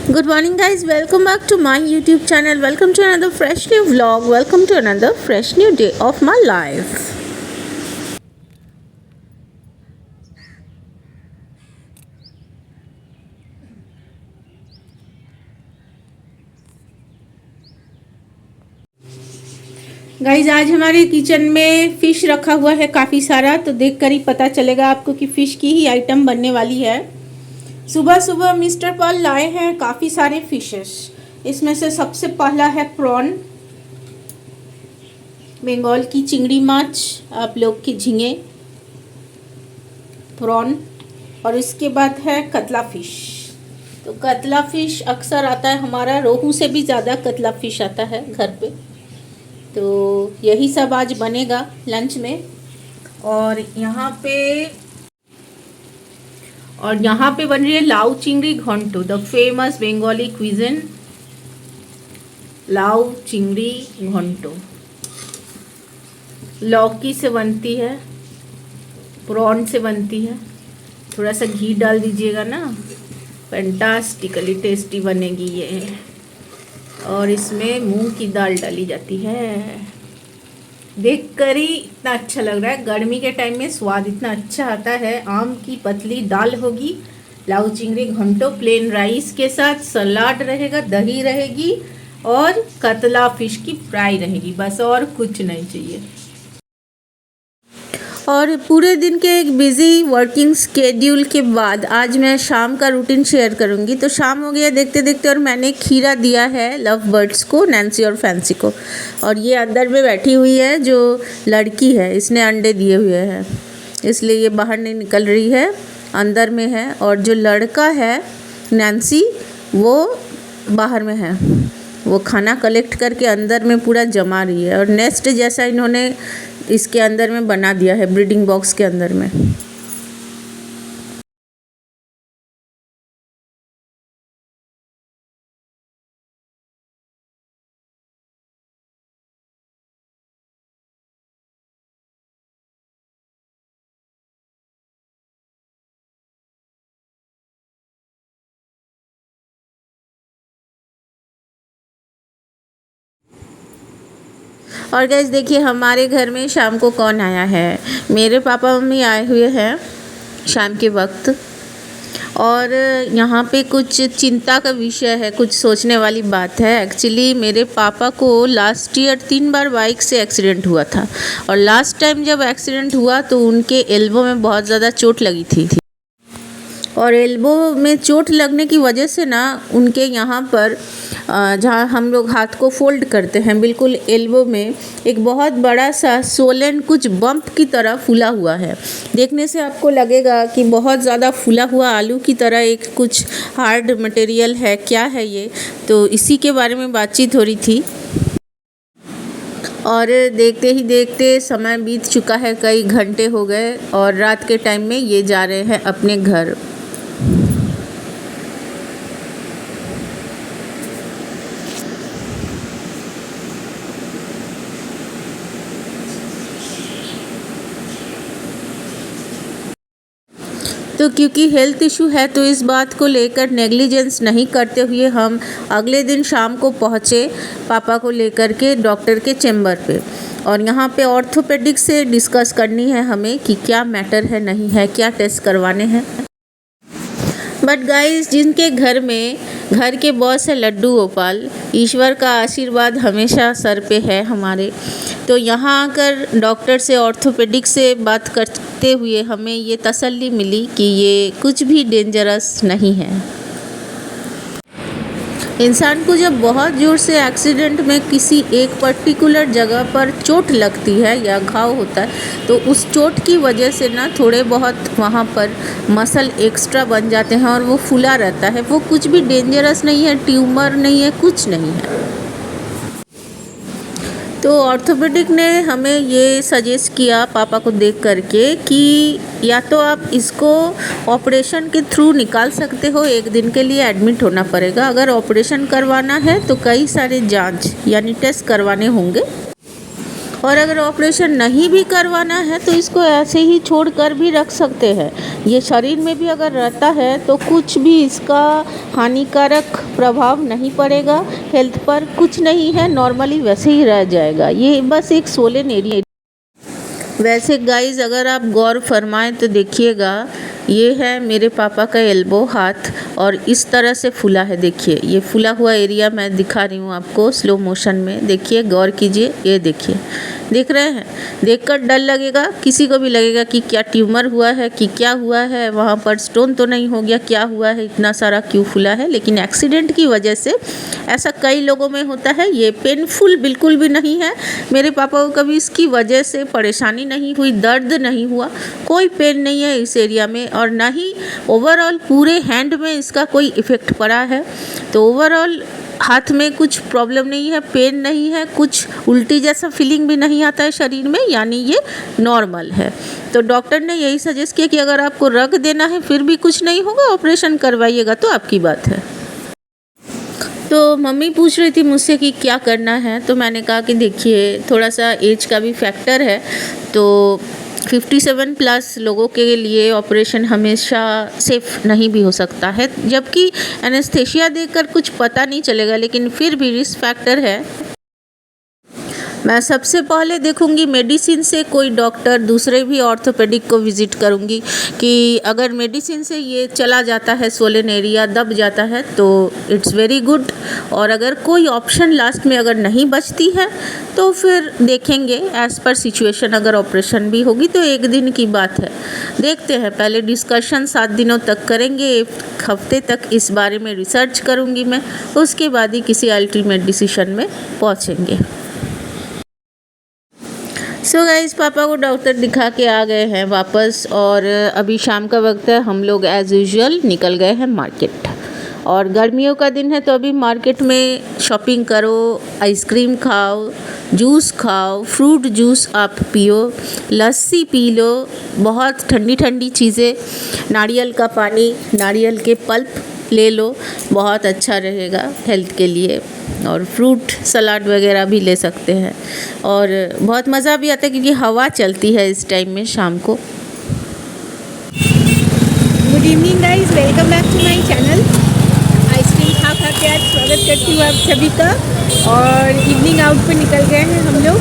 Good morning, guys. Welcome back to my YouTube channel. Welcome to another fresh new vlog. Welcome to another fresh new day of my life. Guys आज हमारे kitchen में fish रखा हुआ है काफ़ी सारा, तो देखकर ही पता चलेगा आपको कि फ़िश की ही आइटम बनने वाली है। सुबह सुबह मिस्टर पॉल लाए हैं काफ़ी सारे फिशेस। इसमें से सबसे पहला है प्रॉन, बंगाल की चिंगड़ी माछ, आप लोग की झींगे, प्रॉन, और इसके बाद है कतला फ़िश। तो कतला फ़िश अक्सर आता है हमारा, रोहू से भी ज़्यादा कतला फ़िश आता है घर पे। तो यही सब आज बनेगा लंच में। और यहाँ पे बन रही है लाउ चिंगड़ी घंटो, द फेमस बंगाली क्विजन, लाउ चिंगड़ी घंटो। लौकी से बनती है, प्रॉन से बनती है। थोड़ा सा घी डाल दीजिएगा ना, फैंटास्टिकली टेस्टी बनेगी ये। और इसमें मूंग की दाल डाली जाती है। देखकर ही इतना अच्छा लग रहा है। गर्मी के टाइम में स्वाद इतना अच्छा आता है। आम की पतली दाल होगी, लाउ चिंगड़ी घंटो प्लेन राइस के साथ, सलाद रहेगा, दही रहेगी और कतला फिश की फ्राई रहेगी, बस और कुछ नहीं चाहिए। और पूरे दिन के एक बिज़ी वर्किंग स्केड्यूल के बाद आज मैं शाम का रूटीन शेयर करूंगी। तो शाम हो गया देखते देखते, और मैंने खीरा दिया है लव बर्ड्स को, नैन्सी और फैंसी को। और ये अंदर में बैठी हुई है जो लड़की है, इसने अंडे दिए हुए हैं, इसलिए ये बाहर नहीं निकल रही है, अंदर में है। और जो लड़का है नैन्सी, वो बाहर में है, वो खाना कलेक्ट करके अंदर में पूरा जमा रही है। और नेस्ट जैसा इन्होंने इसके अंदर में बना दिया है, ब्रीडिंग बॉक्स के अंदर में। और गाइस देखिए हमारे घर में शाम को कौन आया है। मेरे पापा मम्मी आए हुए हैं शाम के वक्त। और यहाँ पे कुछ चिंता का विषय है, कुछ सोचने वाली बात है। एक्चुअली मेरे पापा को लास्ट ईयर 3 बार बाइक से एक्सीडेंट हुआ था। और लास्ट टाइम जब एक्सीडेंट हुआ तो उनके एल्बो में बहुत ज़्यादा चोट लगी थी। और एल्बो में चोट लगने की वजह से ना उनके यहाँ पर जहाँ हम लोग हाथ को फोल्ड करते हैं, बिल्कुल एल्बो में एक बहुत बड़ा सा सोलन, कुछ बम्प की तरह फूला हुआ है। देखने से आपको लगेगा कि बहुत ज़्यादा फूला हुआ आलू की तरह एक कुछ हार्ड मटेरियल है। क्या है ये? तो इसी के बारे में बातचीत हो रही थी। और देखते ही देखते समय बीत चुका है, कई घंटे हो गए, और रात के टाइम में ये जा रहे हैं अपने घर। तो क्योंकि हेल्थ इशू है तो इस बात को लेकर नेग्लिजेंस नहीं करते हुए हम अगले दिन शाम को पहुँचे पापा को लेकर के डॉक्टर के चेम्बर पे। और यहाँ पे ऑर्थोपेडिक से डिस्कस करनी है हमें कि क्या मैटर है, नहीं है, क्या टेस्ट करवाने हैं। बट गाइस, जिनके घर में घर के बॉस है लड्डू गोपाल, ईश्वर का आशीर्वाद हमेशा सर पे है हमारे। तो यहाँ आकर डॉक्टर से, ऑर्थोपेडिक से बात करते हुए हमें ये तसल्ली मिली कि ये कुछ भी डेंजरस नहीं है। इंसान को जब बहुत ज़ोर से एक्सीडेंट में किसी एक पर्टिकुलर जगह पर चोट लगती है या घाव होता है, तो उस चोट की वजह से ना थोड़े बहुत वहाँ पर मसल एक्स्ट्रा बन जाते हैं और वो फूला रहता है। वो कुछ भी डेंजरस नहीं है, ट्यूमर नहीं है, कुछ नहीं है। तो ऑर्थोपेडिक ने हमें ये सजेस्ट किया पापा को देख करके कि या तो आप इसको ऑपरेशन के थ्रू निकाल सकते हो, 1 दिन के लिए एडमिट होना पड़ेगा। अगर ऑपरेशन करवाना है तो कई सारे जांच यानी टेस्ट करवाने होंगे। और अगर ऑपरेशन नहीं भी करवाना है तो इसको ऐसे ही छोड़ कर भी रख सकते हैं। ये शरीर में भी अगर रहता है तो कुछ भी इसका हानिकारक प्रभाव नहीं पड़ेगा, हेल्थ पर कुछ नहीं है, नॉर्मली वैसे ही रह जाएगा। ये बस एक सोलन एरिया। वैसे गाइस अगर आप गौर फरमाएं तो देखिएगा, ये है मेरे पापा का एल्बो हाथ और इस तरह से फूला है। देखिए ये फूला हुआ एरिया मैं दिखा रही हूँ आपको स्लो मोशन में। देखिए गौर कीजिए, ये देखिए, देख रहे हैं। देखकर डर लगेगा, किसी को भी लगेगा कि क्या ट्यूमर हुआ है कि क्या हुआ है, वहाँ पर स्टोन तो नहीं हो गया, क्या हुआ है, इतना सारा क्यों फूला है। लेकिन एक्सीडेंट की वजह से ऐसा कई लोगों में होता है। ये पेनफुल बिल्कुल भी नहीं है। मेरे पापा को कभी इसकी वजह से परेशानी नहीं हुई, दर्द नहीं हुआ, कोई पेन नहीं है इस एरिया में और ना ही ओवरऑल पूरे हैंड में इसका कोई इफ़ेक्ट पड़ा है। तो ओवरऑल हाथ में कुछ प्रॉब्लम नहीं है, पेन नहीं है, कुछ उल्टी जैसा फीलिंग भी नहीं आता है शरीर में, यानी ये नॉर्मल है। तो डॉक्टर ने यही सजेस्ट किया कि अगर आपको रख देना है फिर भी कुछ नहीं होगा, ऑपरेशन करवाइएगा तो आपकी बात है। तो मम्मी पूछ रही थी मुझसे कि क्या करना है, तो मैंने कहा कि देखिए थोड़ा सा एज का भी फैक्टर है, तो 57 प्लस लोगों के लिए ऑपरेशन हमेशा सेफ़ नहीं भी हो सकता है, जबकि एनेस्थेशिया देकर कुछ पता नहीं चलेगा, लेकिन फिर भी रिस्क फैक्टर है। मैं सबसे पहले देखूंगी मेडिसिन से कोई डॉक्टर, दूसरे भी ऑर्थोपेडिक को विज़िट करूंगी कि अगर मेडिसिन से ये चला जाता है, सोलन एरिया दब जाता है तो इट्स वेरी गुड, और अगर कोई ऑप्शन लास्ट में अगर नहीं बचती है तो फिर देखेंगे एज़ पर सिचुएशन। अगर ऑपरेशन भी होगी तो एक दिन की बात है, देखते हैं। पहले डिस्कशन 7 दिनों तक करेंगे, 1 हफ्ते तक इस बारे में रिसर्च करूँगी मैं, उसके बाद ही किसी अल्टीमेट डिसीजन में पहुँचेंगे। सो गाइस पापा को डॉक्टर दिखा के आ गए हैं वापस, और अभी शाम का वक्त है। हम लोग एज़ यूजुअल निकल गए हैं मार्केट, और गर्मियों का दिन है तो अभी मार्केट में शॉपिंग करो, आइसक्रीम खाओ, जूस खाओ, फ्रूट जूस आप पियो, लस्सी पी लो, बहुत ठंडी ठंडी चीज़ें, नारियल का पानी, नारियल के पल्प ले लो, बहुत अच्छा रहेगा हेल्थ के लिए। और फ्रूट सलाद वगैरह भी ले सकते हैं, और बहुत मज़ा भी आता है क्योंकि हवा चलती है इस टाइम में शाम को। Good evening guys, welcome back to my channel. Ice cream खा के आज स्वागत करती हूँ आप सभी का, और इवनिंग आउट पे निकल गए हैं हम लोग।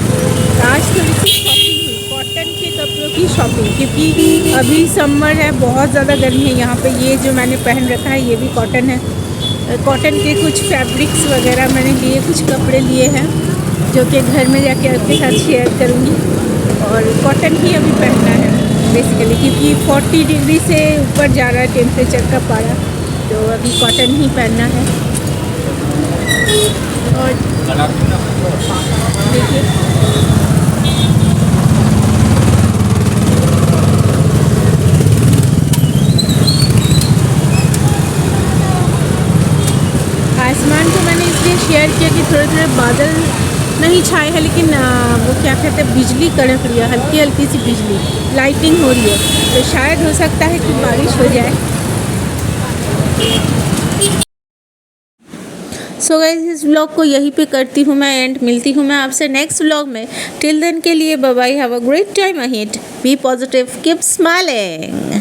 आज थोड़ी सी शॉपिंग हुई, कॉटन के कपड़ों की शॉपिंग, क्योंकि अभी समर है, बहुत ज़्यादा गर्मी है यहाँ पे। ये जो मैंने पहन रखा है ये भी कॉटन है। कॉटन के कुछ फैब्रिक्स वगैरह मैंने लिए, कुछ कपड़े लिए हैं जो कि घर में जाके आपके साथ शेयर करूँगी। और कॉटन ही अभी पहनना है बेसिकली, क्योंकि 40 डिग्री से ऊपर जा रहा है टेम्परेचर का पारा, तो अभी कॉटन ही पहनना है। और देखिए आसमान को मैंने इसलिए शेयर किया कि थोड़े थोड़े बादल नहीं छाए हैं, लेकिन वो क्या कहते हैं, बिजली कड़क रही है, हल्की हल्की सी बिजली लाइटिंग हो रही है, तो शायद हो सकता है कि बारिश हो जाए। सो गाइस इस व्लॉग को यहीं पे करती हूँ मैं एंड, मिलती हूँ मैं आपसे नेक्स्ट व्लॉग में। टिल देन के लिए bye bye, have a great time ahead, be positive, keep smiling.